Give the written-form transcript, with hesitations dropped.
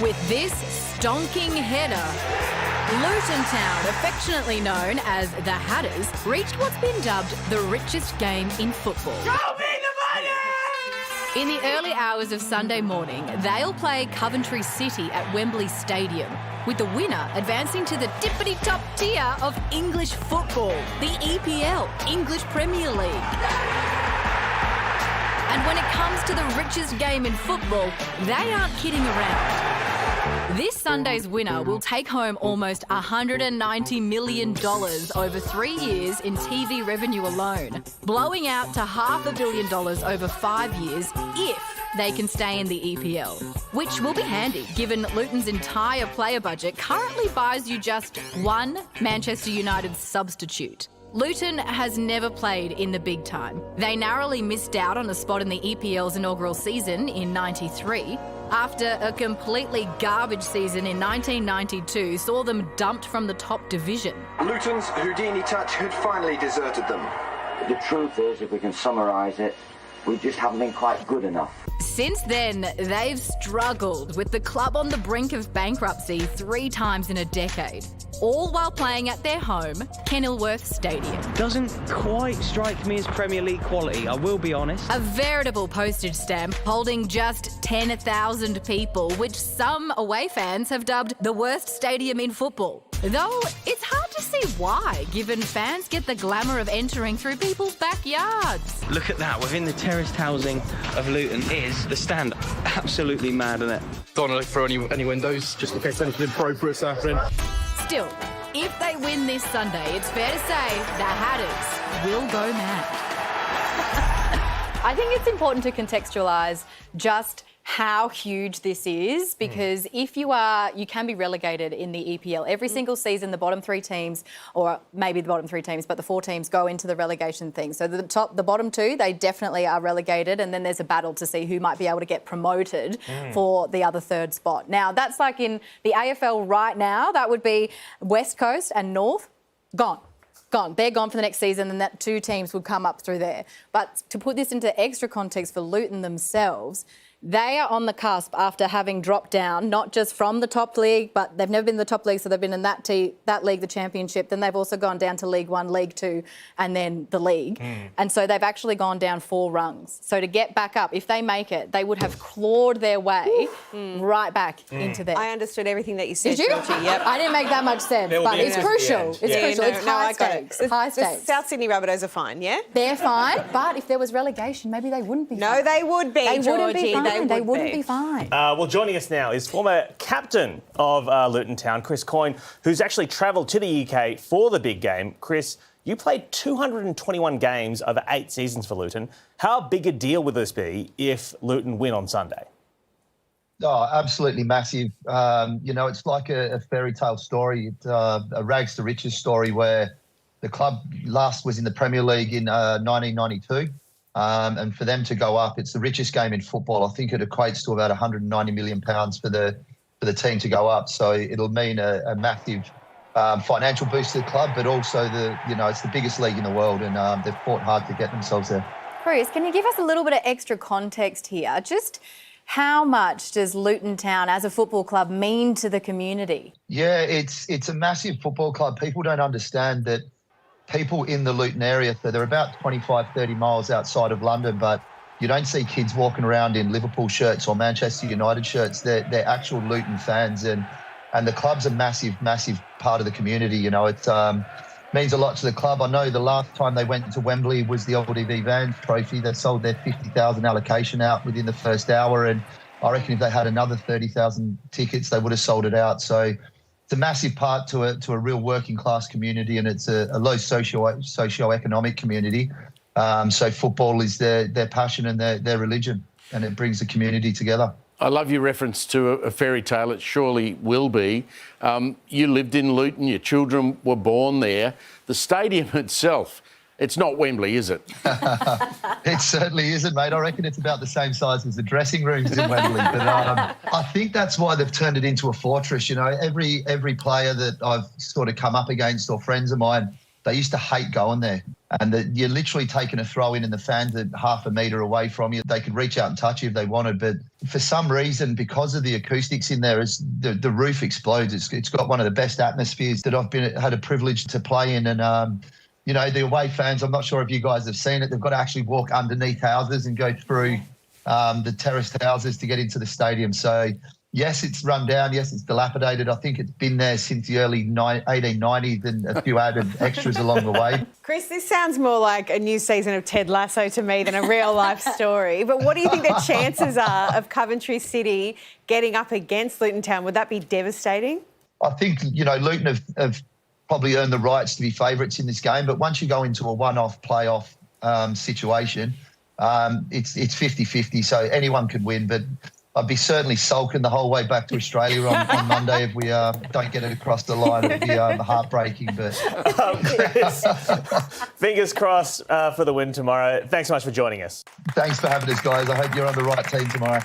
with this stonking header. Luton Town, affectionately known as the Hatters, reached what's been dubbed the richest game in football. Show me the money! In the early hours of Sunday morning, they'll play Coventry City at Wembley Stadium, with the winner advancing to the tippity-top tier of English football, the EPL, English Premier League. And when it comes to the richest game in football, they aren't kidding around. This Sunday's winner will take home almost $190 million over 3 years in TV revenue alone, blowing out to $500 million over 5 years if they can stay in the EPL, which will be handy given Luton's entire player budget currently buys you just one Manchester United substitute. Luton has never played in the big time. They narrowly missed out on a spot in the EPL's inaugural season in '93, after a completely garbage season in 1992 saw them dumped from the top division. Luton's Houdini touch had finally deserted them. The truth is, if we can summarise it, we just haven't been quite good enough. Since then, they've struggled, with the club on the brink of bankruptcy 3 times in a decade, all while playing at their home, Kenilworth Stadium. Doesn't quite strike me as Premier League quality, I will be honest. A veritable postage stamp holding just 10,000 people, which some away fans have dubbed the worst stadium in football. Though it's hard to see why, given fans get the glamour of entering through people's backyards. Look at that, within the terraced housing of Luton is the stand. Absolutely mad, isn't it? Don't want to look for any windows, just in case anything appropriate's happening. Still, if they win this Sunday, it's fair to say the Hatters will go mad. I think it's important to contextualise just how huge this is, because if you can be relegated in the EPL. Every single season, the bottom 3 teams, or maybe the bottom 3 teams, but the 4 teams go into the relegation thing. So the bottom 2, they definitely are relegated, and then there's a battle to see who might be able to get promoted for the other 3rd spot. Now, that's like in the AFL right now, that would be West Coast and North, gone. They're gone for the next season, and that 2 teams would come up through there. But to put this into extra context for Luton themselves, they are on the cusp after having dropped down, not just from the top league, but they've never been in the top league, so they've been in that league, the Championship. Then they've also gone down to League 1, League 2, and then the league. And so they've actually gone down 4 rungs. So to get back up, if they make it, they would have clawed their way right back into there. I understood everything that you said, Did you? Georgie. Yep. I didn't make that much sense, but it's crucial. It's crucial. It's high stakes. It's high stakes. The South Sydney Rabbitohs are fine, yeah? They're fine, but if there was relegation, maybe they wouldn't be fine. No, they would be, They wouldn't be Georgie. fine. They wouldn't be fine. Well, joining us now is former captain of Luton Town, Chris Coyne, who's actually travelled to the UK for the big game. Chris, you played 221 games over 8 seasons for Luton. How big a deal would this be if Luton win on Sunday? Oh, absolutely massive. It's like a fairy tale story, a rags to riches story where the club last was in the Premier League in 1992. And for them to go up, it's the richest game in football. I think it equates to about £190 million for the team to go up. So it'll mean a massive financial boost to the club, but also it's the biggest league in the world, and they've fought hard to get themselves there. Chris, can you give us a little bit of extra context here? Just how much does Luton Town as a football club mean to the community? Yeah, it's a massive football club. People don't understand that. People in the Luton area, so they're about 25, 30 miles outside of London, but you don't see kids walking around in Liverpool shirts or Manchester United shirts. They're actual Luton fans, and the club's a massive, massive part of the community. You know, it means a lot to the club. I know the last time they went to Wembley was the LDV Vans Trophy. They sold their 50,000 allocation out within the first hour, and I reckon if they had another 30,000 tickets, they would have sold it out. So it's a massive part to a real working class community, and it's a low socio-economic community. So football is their passion and their religion, and it brings the community together. I love your reference to a fairy tale. It surely will be. You lived in Luton, your children were born there. The stadium itself, it's not Wembley, is it? It certainly isn't, mate. I reckon it's about the same size as the dressing rooms in Wembley. But I think that's why they've turned it into a fortress. You know, every player that I've sort of come up against, or friends of mine, they used to hate going there. and that you're literally taking a throw in and the fans are half a metre away from you. They could reach out and touch you if they wanted, but for some reason, because of the acoustics in there, the roof explodes. It's got one of the best atmospheres that I've had a privilege to play in, and you know, the away fans, I'm not sure if you guys have seen it, they've got to actually walk underneath houses and go through the terraced houses to get into the stadium. So, yes, it's run down. Yes, it's dilapidated. I think it's been there since the early 1890s and a few added extras along the way. Chris, this sounds more like a new season of Ted Lasso to me than a real-life story. But what do you think the chances are of Coventry City getting up against Luton Town? Would that be devastating? I think, you know, Luton have probably earned the rights to be favourites in this game, but once you go into a one-off playoff situation, it's 50-50, so anyone could win. But I'd be certainly sulking the whole way back to Australia on Monday if we don't get it across the line. It'd be heartbreaking. But Chris, fingers crossed for the win tomorrow. Thanks so much for joining us. Thanks for having us, guys. I hope you're on the right team tomorrow.